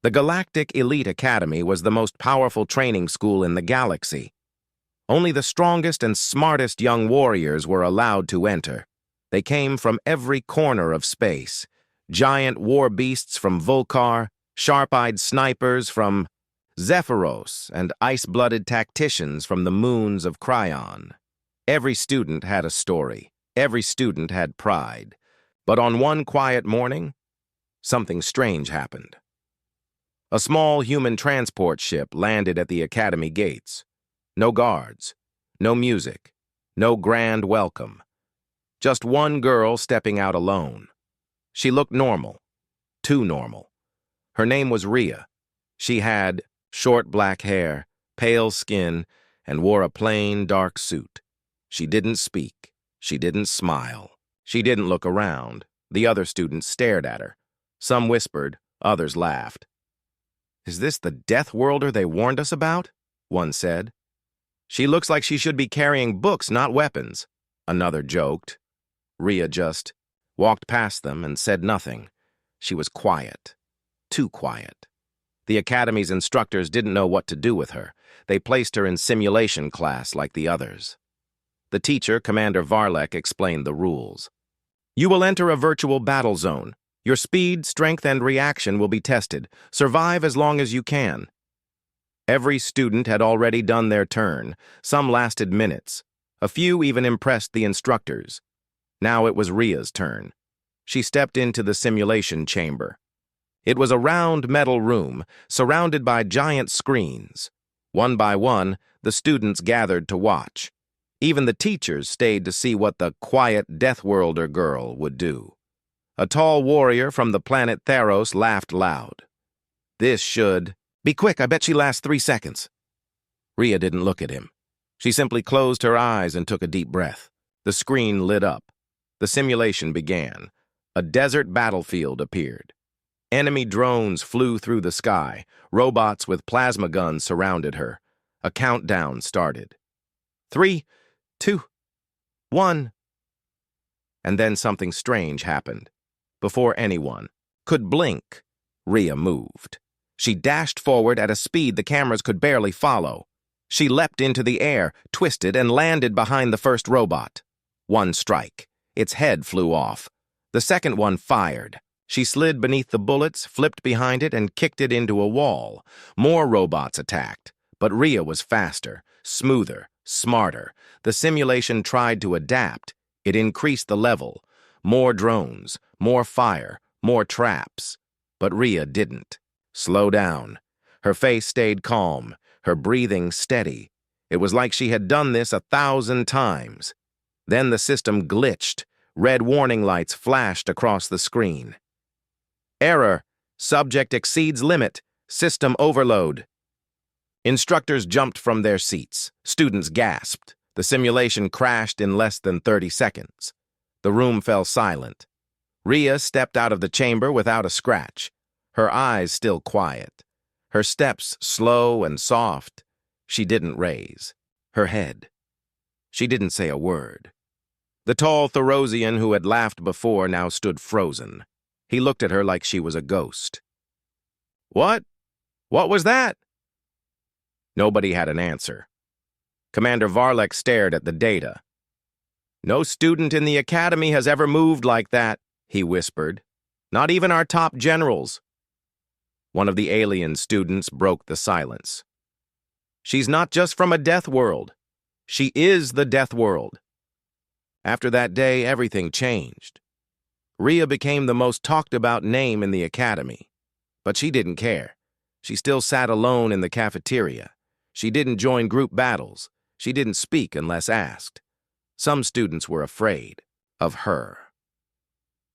The Galactic Elite Academy was the most powerful training school in the galaxy. Only the strongest and smartest young warriors were allowed to enter. They came from every corner of space. Giant war beasts from Vulcar, sharp-eyed snipers from Zephyros, and ice-blooded tacticians from the moons of Cryon. Every student had a story. Every student had pride. But on one quiet morning, something strange happened. A small human transport ship landed at the academy gates. No guards, no music, no grand welcome. Just one girl stepping out alone. She looked normal, too normal. Her name was Rhea. She had short black hair, pale skin, and wore a plain, dark suit. She didn't speak. She didn't smile. She didn't look around. The other students stared at her. Some whispered, others laughed. "Is this the Deathworlder they warned us about?" one said. "She looks like she should be carrying books, not weapons," another joked. Rhea just walked past them and said nothing. She was quiet. Too quiet. The academy's instructors didn't know what to do with her. They placed her in simulation class like the others. The teacher, Commander Varlek, explained the rules. "You will enter a virtual battle zone. Your speed, strength, and reaction will be tested. Survive as long as you can." Every student had already done their turn. Some lasted minutes. A few even impressed the instructors. Now it was Rhea's turn. She stepped into the simulation chamber. It was a round metal room, surrounded by giant screens. One by one, the students gathered to watch. Even the teachers stayed to see what the quiet Deathworlder girl would do. A tall warrior from the planet Theros laughed loud. "This should... Be quick, I bet she lasts 3 seconds." Rhea didn't look at him. She simply closed her eyes and took a deep breath. The screen lit up. The simulation began. A desert battlefield appeared. Enemy drones flew through the sky. Robots with plasma guns surrounded her. A countdown started. 3, 2, 1. And then something strange happened. Before anyone could blink, Rhea moved. She dashed forward at a speed the cameras could barely follow. She leapt into the air, twisted, and landed behind the first robot. One strike. Its head flew off. The second one fired. She slid beneath the bullets, flipped behind it, and kicked it into a wall. More robots attacked, but Rhea was faster, smoother, smarter. The simulation tried to adapt. It increased the level. More drones, more fire, more traps. But Rhea didn't. Slow down. Her face stayed calm, her breathing steady. It was like she had done this 1,000 times. Then the system glitched. Red warning lights flashed across the screen. "Error. Subject exceeds limit. System overload." Instructors jumped from their seats. Students gasped. The simulation crashed in less than 30 seconds. The room fell silent. Rhea stepped out of the chamber without a scratch. Her eyes still quiet. Her steps slow and soft. She didn't raise her head. She didn't say a word. The tall Therosian who had laughed before now stood frozen. He looked at her like she was a ghost. "What? What was that?" Nobody had an answer. Commander Varlek stared at the data. "No student in the academy has ever moved like that," he whispered. "Not even our top generals." One of the alien students broke the silence. "She's not just from a death world. She is the death world." After that day, everything changed. Rhea became the most talked-about name in the academy. But she didn't care. She still sat alone in the cafeteria. She didn't join group battles. She didn't speak unless asked. Some students were afraid of her.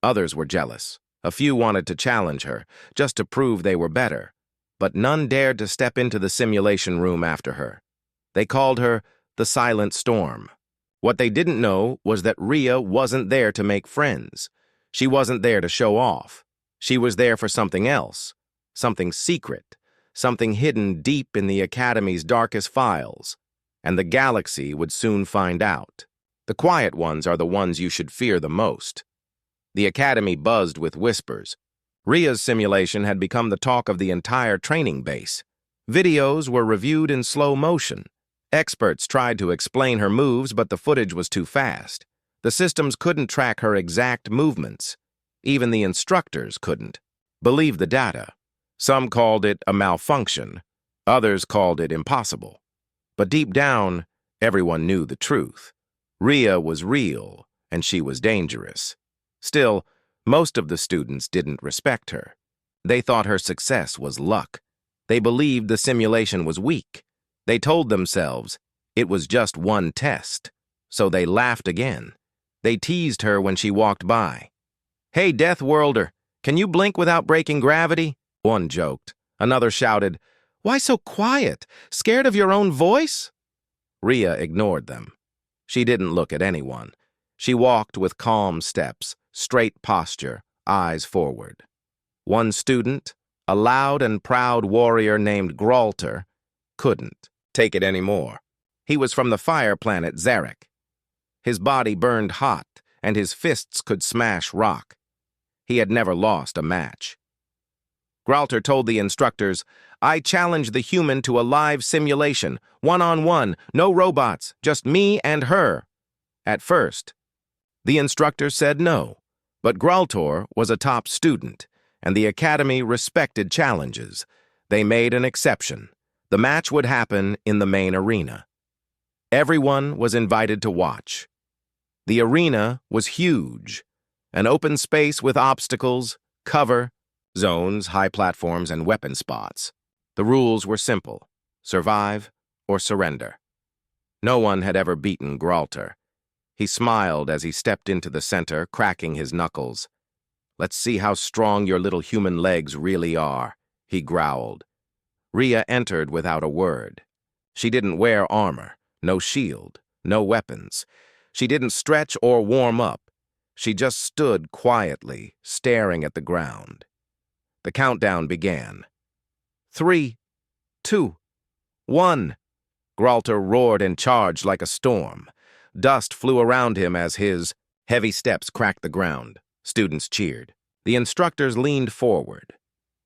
Others were jealous. A few wanted to challenge her, just to prove they were better. But none dared to step into the simulation room after her. They called her the Silent Storm. What they didn't know was that Rhea wasn't there to make friends. She wasn't there to show off. She was there for something else, something secret, something hidden deep in the Academy's darkest files. And the galaxy would soon find out. The quiet ones are the ones you should fear the most. The Academy buzzed with whispers. Ria's simulation had become the talk of the entire training base. Videos were reviewed in slow motion. Experts tried to explain her moves, but the footage was too fast. The systems couldn't track her exact movements. Even the instructors couldn't. Believe the data. Some called it a malfunction. Others called it impossible. But deep down, everyone knew the truth. Ria was real, and she was dangerous. Still, most of the students didn't respect her. They thought her success was luck. They believed the simulation was weak. They told themselves it was just one test. So they laughed again. They teased her when she walked by. "Hey, Deathworlder, can you blink without breaking gravity?" One joked. Another shouted, "Why so quiet? Scared of your own voice?" Ria ignored them. She didn't look at anyone. She walked with calm steps, straight posture, eyes forward. One student, a loud and proud warrior named Gralter, couldn't take it anymore. He was from the fire planet Zarek. His body burned hot, and his fists could smash rock. He had never lost a match. Gralter told the instructors, "I challenge the human to a live simulation, one-on-one, no robots, just me and her." At first, the instructor said no, but Gralter was a top student, and the academy respected challenges. They made an exception. The match would happen in the main arena. Everyone was invited to watch. The arena was huge, an open space with obstacles, cover, zones, high platforms, and weapon spots. The rules were simple: survive or surrender. No one had ever beaten Gralter. He smiled as he stepped into the center, cracking his knuckles. "Let's see how strong your little human legs really are," he growled. Ria entered without a word. She didn't wear armor, no shield, no weapons. She didn't stretch or warm up. She just stood quietly, staring at the ground. The countdown began. 3, 2, 1. Gralter roared and charged like a storm. Dust flew around him as his heavy steps cracked the ground. Students cheered. The instructors leaned forward.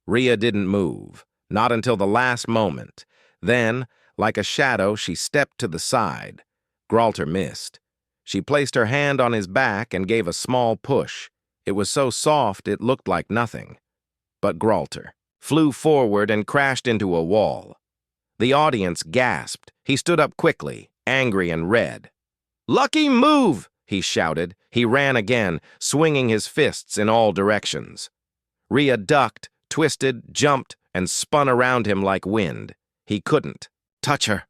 Ria didn't move, not until the last moment. Then, like a shadow, she stepped to the side. Gralter missed. She placed her hand on his back and gave a small push. It was so soft it looked like nothing. But Gralter flew forward and crashed into a wall. The audience gasped. He stood up quickly, angry and red. "Lucky move!" he shouted. He ran again, swinging his fists in all directions. Ria ducked, twisted, jumped, and spun around him like wind. He couldn't touch her.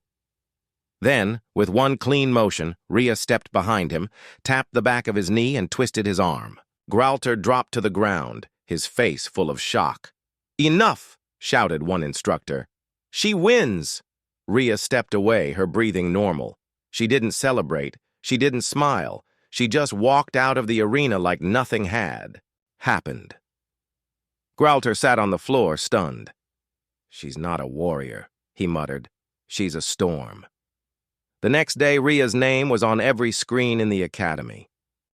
Then, with one clean motion, Ria stepped behind him, tapped the back of his knee, and twisted his arm. Gralter dropped to the ground, his face full of shock. "Enough!" shouted one instructor. "She wins!" Ria stepped away, her breathing normal. She didn't celebrate. She didn't smile. She just walked out of the arena like nothing had happened. Gralter sat on the floor, stunned. "She's not a warrior," he muttered. "She's a storm." The next day, Ria's name was on every screen in the academy.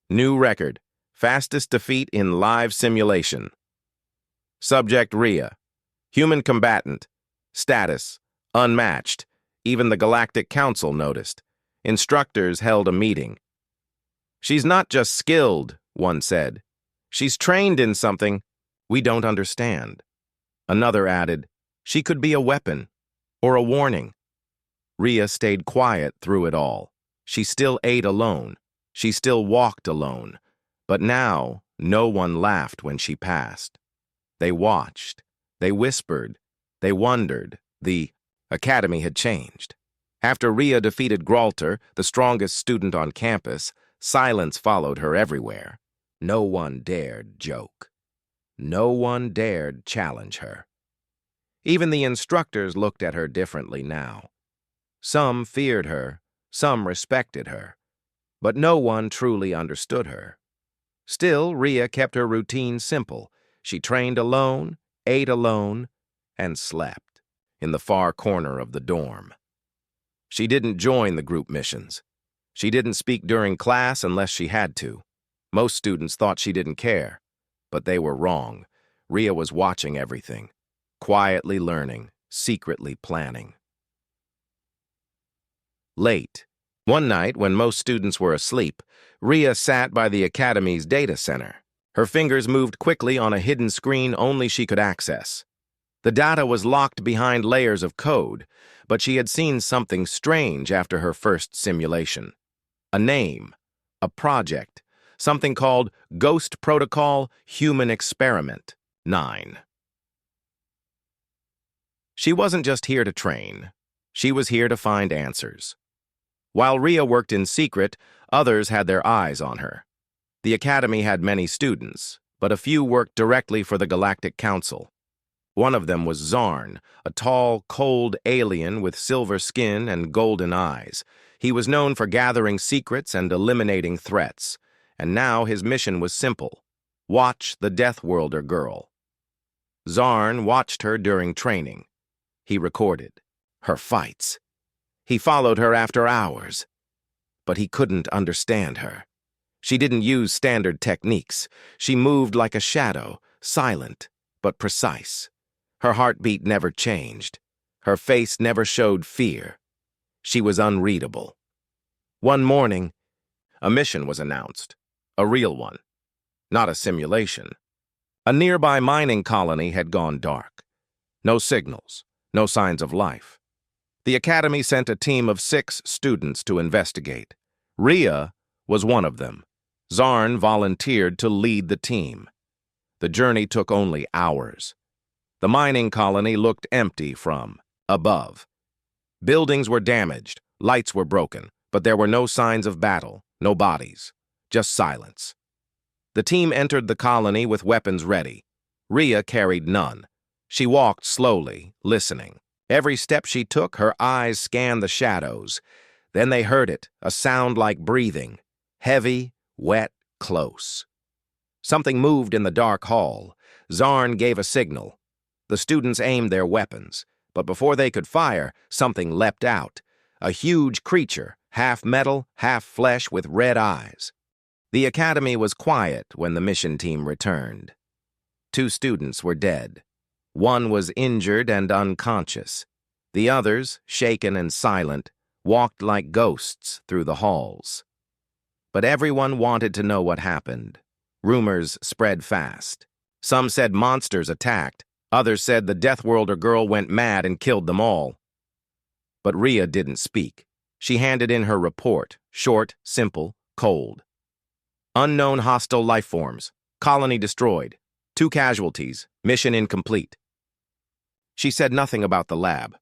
New record: fastest defeat in live simulation. Subject: Ria. Human combatant. Status: unmatched. Even the Galactic Council noticed. Instructors held a meeting. "She's not just skilled," one said. "She's trained in something we don't understand." Another added, "She could be a weapon or a warning." Ria stayed quiet through it all. She still ate alone. She still walked alone. But now, no one laughed when she passed. They watched. They whispered. They wondered. The academy had changed. After Ria defeated Gralter, the strongest student on campus, silence followed her everywhere. No one dared joke. No one dared challenge her. Even the instructors looked at her differently now. Some feared her, some respected her, but no one truly understood her. Still, Ria kept her routine simple. She trained alone, ate alone, and slept in the far corner of the dorm. She didn't join the group missions. She didn't speak during class unless she had to. Most students thought she didn't care, but they were wrong. Rhea was watching everything, quietly learning, secretly planning. Late. One night, when most students were asleep, Rhea sat by the Academy's data center. Her fingers moved quickly on a hidden screen only she could access. The data was locked behind layers of code, but she had seen something strange after her first simulation. A name, a project, something called Ghost Protocol Human Experiment 9. She wasn't just here to train. She was here to find answers. While Rhea worked in secret, others had their eyes on her. The Academy had many students, but a few worked directly for the Galactic Council. One of them was Zarn, a tall, cold alien with silver skin and golden eyes. He was known for gathering secrets and eliminating threats, and now his mission was simple: watch the Deathworlder girl. Zarn watched her during training. He recorded her fights. He followed her after hours, but he couldn't understand her. She didn't use standard techniques. She moved like a shadow, silent but precise. Her heartbeat never changed. Her face never showed fear. She was unreadable. One morning, a mission was announced, a real one, not a simulation. A nearby mining colony had gone dark. No signals, no signs of life. The Academy sent a team of 6 students to investigate. Rhea was one of them. Zarn volunteered to lead the team. The journey took only hours. The mining colony looked empty from above. Buildings were damaged, lights were broken, but there were no signs of battle, no bodies, just silence. The team entered the colony with weapons ready. Rhea carried none. She walked slowly, listening. Every step she took, her eyes scanned the shadows. Then they heard it, a sound like breathing, heavy, wet, close. Something moved in the dark hall. Zarn gave a signal. The students aimed their weapons, but before they could fire, something leapt out. A huge creature, half metal, half flesh, with red eyes. The Academy was quiet when the mission team returned. 2 students were dead. One was injured and unconscious. The others, shaken and silent, walked like ghosts through the halls. But everyone wanted to know what happened. Rumors spread fast. Some said monsters attacked. Others said the Deathworlder girl went mad and killed them all. But Rhea didn't speak. She handed in her report, short, simple, cold. Unknown hostile life forms. Colony destroyed. 2 casualties. Mission incomplete. She said nothing about the lab,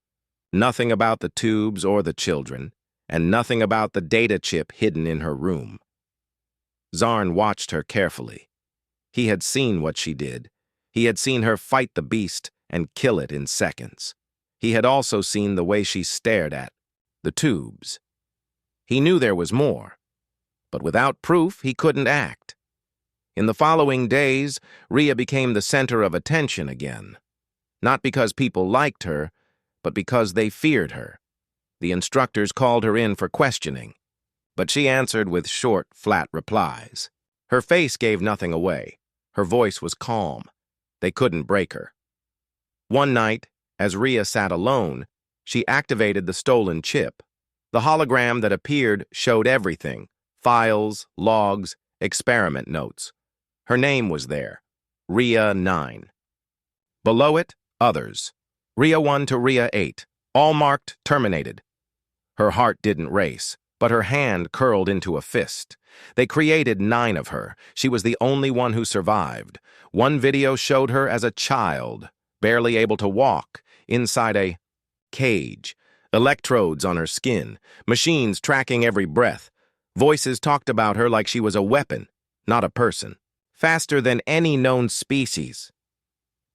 nothing about the tubes or the children, and nothing about the data chip hidden in her room. Zarn watched her carefully. He had seen what she did. He had seen her fight the beast and kill it in seconds. He had also seen the way she stared at the tubes. He knew there was more, but without proof, he couldn't act. In the following days, Rhea became the center of attention again. Not because people liked her, but because they feared her. The instructors called her in for questioning, but she answered with short, flat replies. Her face gave nothing away. Her voice was calm. They couldn't break her. One night, as Rhea sat alone, she activated the stolen chip. The hologram that appeared showed everything: files, logs, experiment notes. Her name was there, Rhea 9. Below it, others. Rhea 1 to Rhea 8, all marked terminated. Her heart didn't race, but her hand curled into a fist. They created 9 of her. She was the only one who survived. One video showed her as a child, barely able to walk, inside a cage, electrodes on her skin, machines tracking every breath. Voices talked about her like she was a weapon, not a person. Faster than any known species.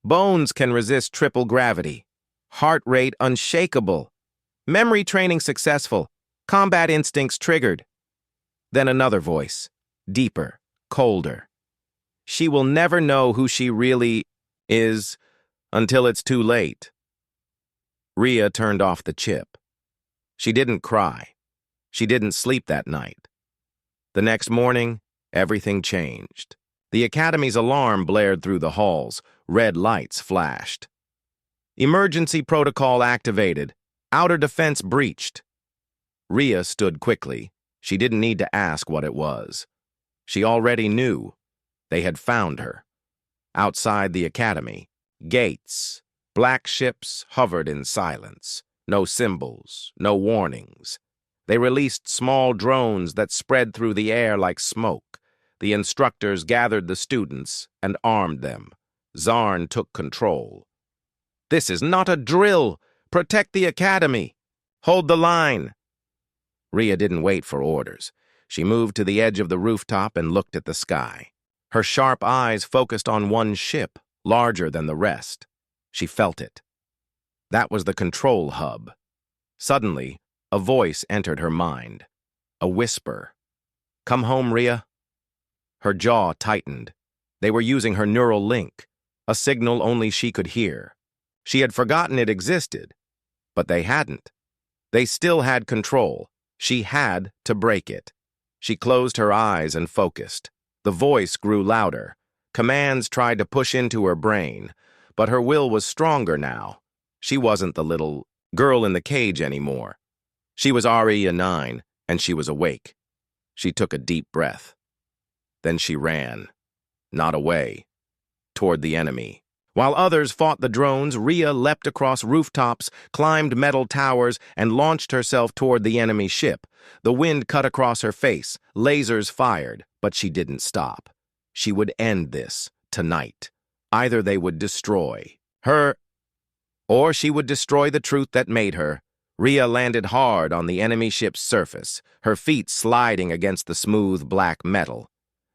Bones can resist triple gravity. Heart rate unshakable. Memory training successful. Combat instincts triggered. Then another voice, deeper, colder. She will never know who she really is until it's too late. Rhea turned off the chip. She didn't cry. She didn't sleep that night. The next morning, everything changed. The Academy's alarm blared through the halls. Red lights flashed. Emergency protocol activated. Outer defense breached. Rhea stood quickly. She didn't need to ask what it was. She already knew. They had found her. Outside the academy, gates, black ships hovered in silence. No symbols, no warnings. They released small drones that spread through the air like smoke. The instructors gathered the students and armed them. Zarn took control. "This is not a drill! Protect the academy! Hold the line!" Rhea didn't wait for orders. She moved to the edge of the rooftop and looked at the sky. Her sharp eyes focused on one ship, larger than the rest. She felt it. That was the control hub. Suddenly, a voice entered her mind. A whisper. "Come home, Rhea." Her jaw tightened. They were using her neural link, a signal only she could hear. She had forgotten it existed, but they hadn't. They still had control. She had to break it. She closed her eyes and focused. The voice grew louder. Commands tried to push into her brain, but her will was stronger now. She wasn't the little girl in the cage anymore. She was Aria 9, and she was awake. She took a deep breath. Then she ran. Not away. Toward the enemy. While others fought the drones, Rhea leapt across rooftops, climbed metal towers, and launched herself toward the enemy ship. The wind cut across her face. Lasers fired, but she didn't stop. She would end this, tonight. Either they would destroy her, or she would destroy the truth that made her. Rhea landed hard on the enemy ship's surface, her feet sliding against the smooth black metal.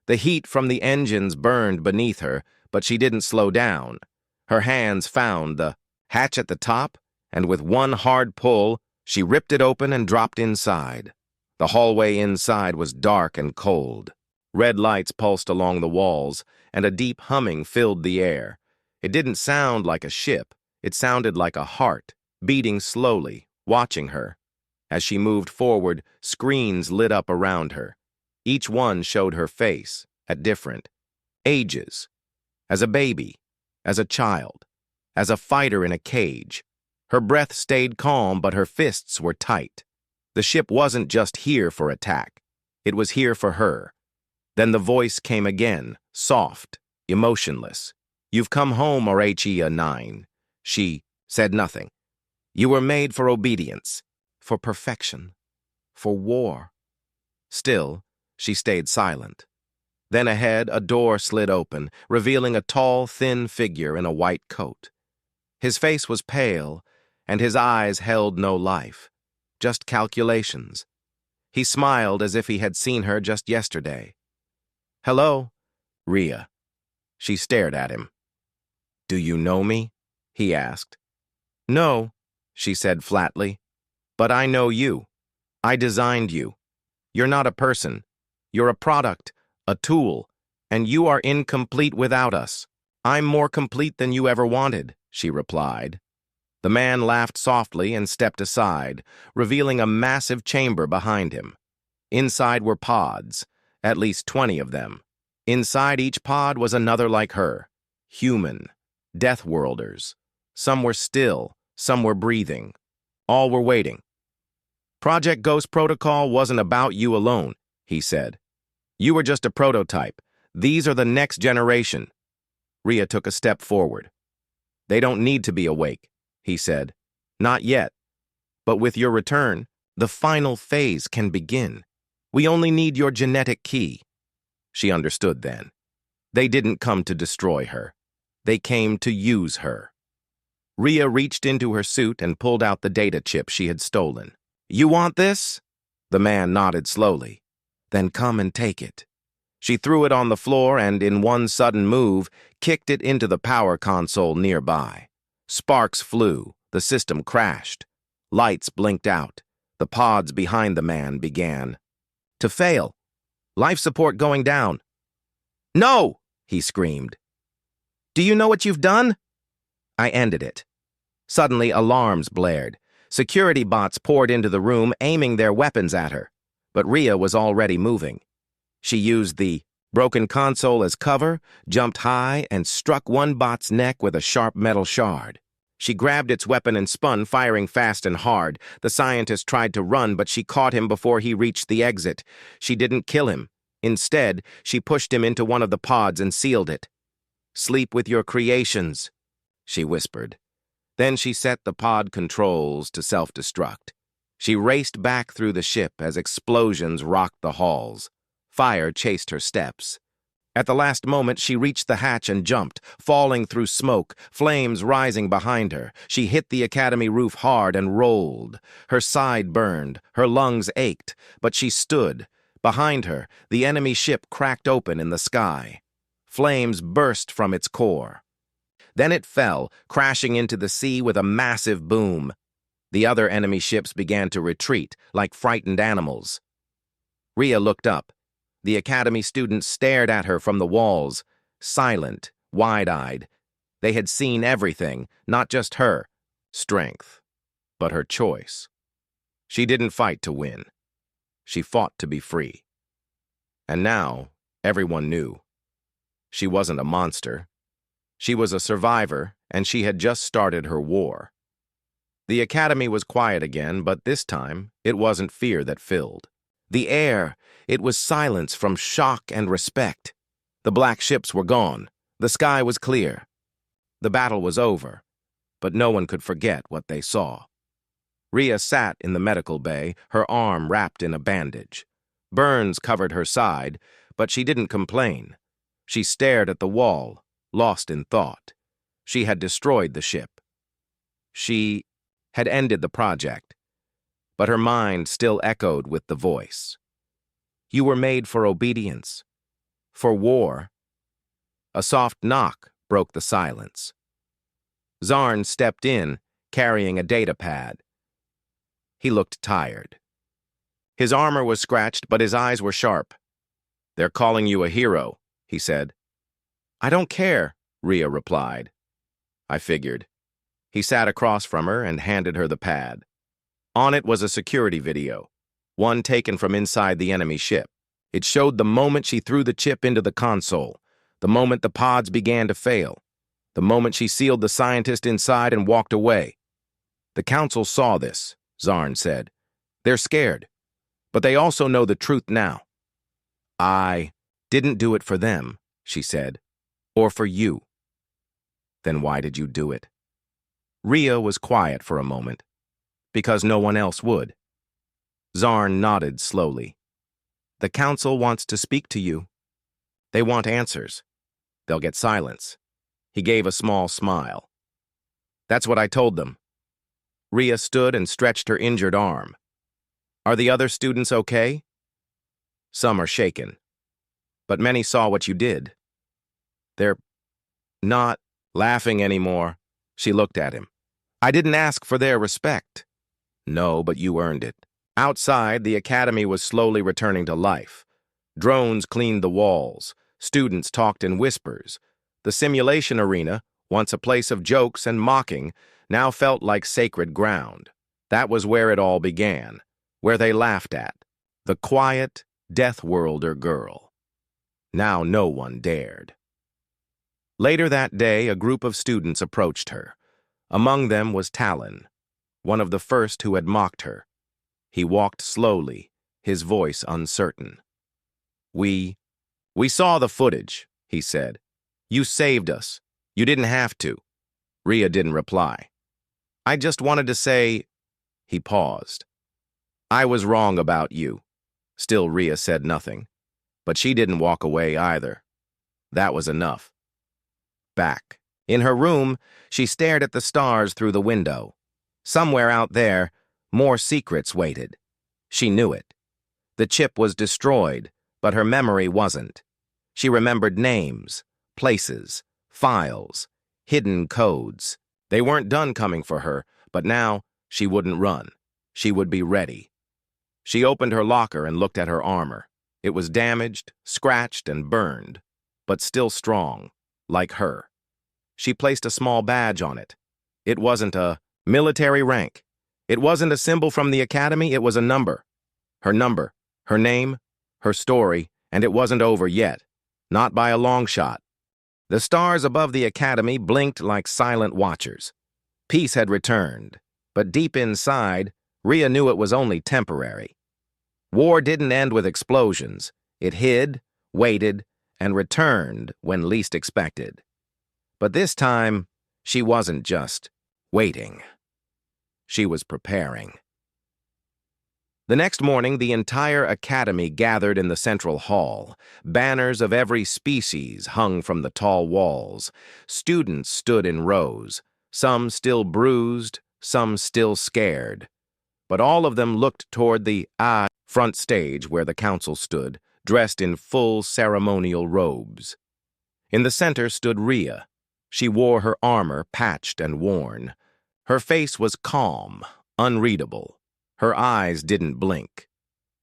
The heat from the engines burned beneath her, but she didn't slow down. Her hands found the hatch at the top, and with one hard pull, she ripped it open and dropped inside. The hallway inside was dark and cold. Red lights pulsed along the walls, and a deep humming filled the air. It didn't sound like a ship. It sounded like a heart, beating slowly, watching her. As she moved forward, screens lit up around her. Each one showed her face, at different ages. As a baby, as a child, as a fighter in a cage. Her breath stayed calm, but her fists were tight. The ship wasn't just here for attack. It was here for her. Then the voice came again, soft, emotionless. "You've come home, Orcs 9. She said nothing. "You were made for obedience, for perfection, for war." Still, she stayed silent. Then ahead, a door slid open, revealing a tall, thin figure in a white coat. His face was pale, and his eyes held no life, just calculations. He smiled as if he had seen her just yesterday. "Hello, Rhea." She stared at him. "Do you know me?" he asked. "No," she said flatly, "but I know you. I designed you. You're not a person. You're a product, a tool, and you are incomplete without us." "I'm more complete than you ever wanted," she replied. The man laughed softly and stepped aside, revealing a massive chamber behind him. Inside were pods, at least 20 of them. Inside each pod was another like her, human, Deathworlders. Some were still, some were breathing. All were waiting. "Project Ghost Protocol wasn't about you alone," he said. "You were just a prototype. These are the next generation." Rhea took a step forward. "They don't need to be awake," he said. "Not yet. But with your return, the final phase can begin. We only need your genetic key." She understood then. They didn't come to destroy her. They came to use her. Rhea reached into her suit and pulled out the data chip she had stolen. "You want this?" The man nodded slowly. "Then come and take it." She threw it on the floor and, in one sudden move, kicked it into the power console nearby. Sparks flew. The system crashed. Lights blinked out. The pods behind the man began to fail. Life support going down. "No!" he screamed. "Do you know what you've done?" "I ended it." Suddenly, alarms blared. Security bots poured into the room, aiming their weapons at her. But Rhea was already moving. She used the broken console as cover, jumped high, and struck one bot's neck with a sharp metal shard. She grabbed its weapon and spun, firing fast and hard. The scientist tried to run, but she caught him before he reached the exit. She didn't kill him. Instead, she pushed him into one of the pods and sealed it. "Sleep with your creations," she whispered. Then she set the pod controls to self-destruct. She raced back through the ship as explosions rocked the halls. Fire chased her steps. At the last moment, she reached the hatch and jumped, falling through smoke, flames rising behind her. She hit the academy roof hard and rolled. Her side burned, her lungs ached, but she stood. Behind her, the enemy ship cracked open in the sky. Flames burst from its core. Then it fell, crashing into the sea with a massive boom. The other enemy ships began to retreat, like frightened animals. Rhea looked up. The academy students stared at her from the walls, silent, wide-eyed. They had seen everything, not just her strength, but her choice. She didn't fight to win. She fought to be free. And now, everyone knew. She wasn't a monster. She was a survivor, and she had just started her war. The academy was quiet again, but this time, it wasn't fear that filled. The air, it was silence from shock and respect. The black ships were gone. The sky was clear. The battle was over, but no one could forget what they saw. Rhea sat in the medical bay, her arm wrapped in a bandage. Burns covered her side, but she didn't complain. She stared at the wall, lost in thought. She had destroyed the ship. She had ended the project, but her mind still echoed with the voice. You were made for obedience, for war. A soft knock broke the silence. Zarn stepped in, carrying a data pad. He looked tired. His armor was scratched, but his eyes were sharp. "They're calling you a hero," he said. "I don't care," Rhea replied. "I figured." He sat across from her and handed her the pad. On it was a security video, one taken from inside the enemy ship. It showed the moment she threw the chip into the console, the moment the pods began to fail, the moment she sealed the scientist inside and walked away. "The council saw this," Zarn said. "They're scared, but they also know the truth now." "I didn't do it for them," she said, "or for you." "Then why did you do it?" Rhea was quiet for a moment. "Because no one else would." Zarn nodded slowly. "The council wants to speak to you. They want answers. They'll get silence." He gave a small smile. "That's what I told them." Rhea stood and stretched her injured arm. "Are the other students okay?" "Some are shaken. But many saw what you did. They're not laughing anymore." She looked at him. "I didn't ask for their respect." "No, but you earned it." Outside, the academy was slowly returning to life. Drones cleaned the walls. Students talked in whispers. The simulation arena, once a place of jokes and mocking, now felt like sacred ground. That was where it all began, where they laughed at the quiet Deathworlder girl. Now no one dared. Later that day, a group of students approached her. Among them was Talon, one of the first who had mocked her. He walked slowly, his voice uncertain. We saw the footage," he said. "You saved us. You didn't have to." Rhea didn't reply. "I just wanted to say—" He paused. "I was wrong about you." Still Rhea said nothing. But she didn't walk away either. That was enough. Back. In her room, she stared at the stars through the window. Somewhere out there, more secrets waited. She knew it. The chip was destroyed, but her memory wasn't. She remembered names, places, files, hidden codes. They weren't done coming for her, but now she wouldn't run. She would be ready. She opened her locker and looked at her armor. It was damaged, scratched, and burned, but still strong, like her. She placed a small badge on it. It wasn't a military rank. It wasn't a symbol from the academy, it was a number. Her name, her story, and it wasn't over yet. Not by a long shot. The stars above the academy blinked like silent watchers. Peace had returned, but deep inside, Rhea knew it was only temporary. War didn't end with explosions. It hid, waited, and returned when least expected. But this time, she wasn't just waiting. She was preparing. The next morning, the entire academy gathered in the central hall. Banners of every species hung from the tall walls. Students stood in rows, some still bruised, some still scared. But all of them looked toward the front stage where the council stood, dressed in full ceremonial robes. In the center stood Rhea. She wore her armor patched and worn. Her face was calm, unreadable. Her eyes didn't blink.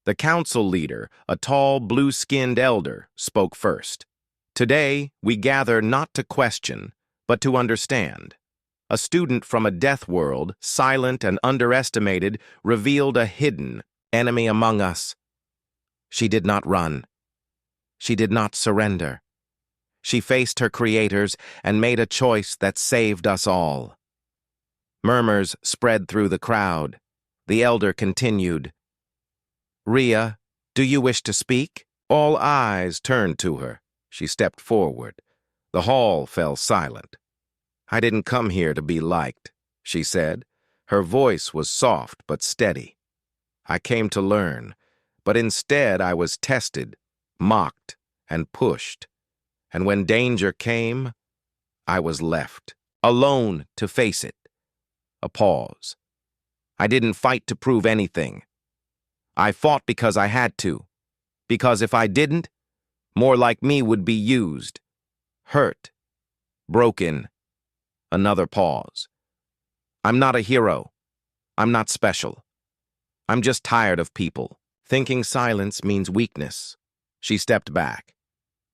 The council leader, a tall, blue-skinned elder, spoke first. Today, we gather not to question, but to understand. A student from a death world, silent and underestimated, revealed a hidden enemy among us. She did not run. She did not surrender. She faced her creators and made a choice that saved us all. Murmurs spread through the crowd. The elder continued, "Rhea, do you wish to speak?" All eyes turned to her. She stepped forward. The hall fell silent. "I didn't come here to be liked," she said. Her voice was soft but steady. "I came to learn, but instead I was tested, mocked, and pushed. And when danger came, I was left, alone to face it." A pause. "I didn't fight to prove anything. I fought because I had to. Because if I didn't, more like me would be used, hurt, broken." Another pause. "I'm not a hero. I'm not special. I'm just tired of people. Thinking silence means weakness." She stepped back.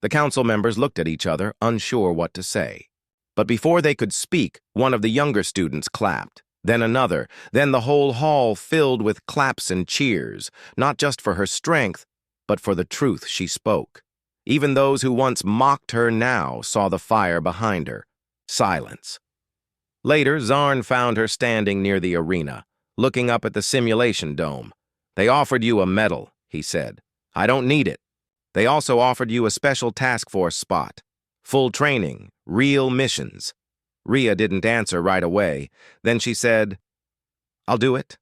The council members looked at each other, unsure what to say. But before they could speak, one of the younger students clapped. Then another, then the whole hall filled with claps and cheers, not just for her strength, but for the truth she spoke. Even those who once mocked her now saw the fire behind her. Silence. Later, Zarn found her standing near the arena, looking up at the simulation dome. "They offered you a medal," he said. "I don't need it. They also offered you a special task force spot. Full training, real missions." Rhea didn't answer right away. Then she said, "I'll do it."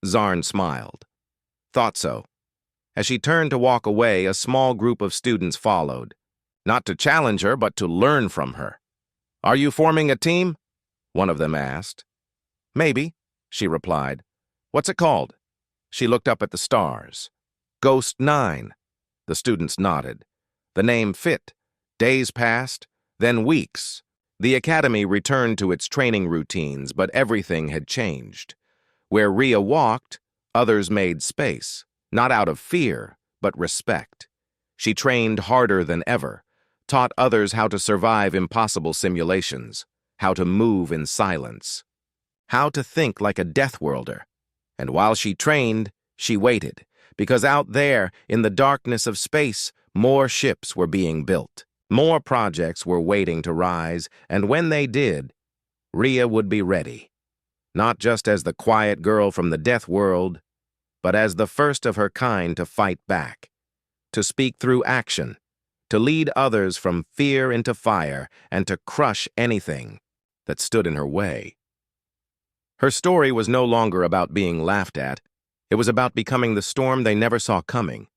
Zarn smiled. "Thought so." As she turned to walk away, a small group of students followed. Not to challenge her, but to learn from her. "Are you forming a team?" one of them asked. "Maybe," she replied. "What's it called?" She looked up at the stars. "Ghost 9. The students nodded. The name fit. Days passed, then weeks. The academy returned to its training routines, but everything had changed. Where Rhea walked, others made space, not out of fear, but respect. She trained harder than ever, taught others how to survive impossible simulations, how to move in silence, how to think like a Deathworlder. And while she trained, she waited, because out there, in the darkness of space, more ships were being built. More projects were waiting to rise, and when they did, Rhea would be ready. Not just as the quiet girl from the death world, but as the first of her kind to fight back, to speak through action, to lead others from fear into fire, and to crush anything that stood in her way. Her story was no longer about being laughed at. It was about becoming the storm they never saw coming.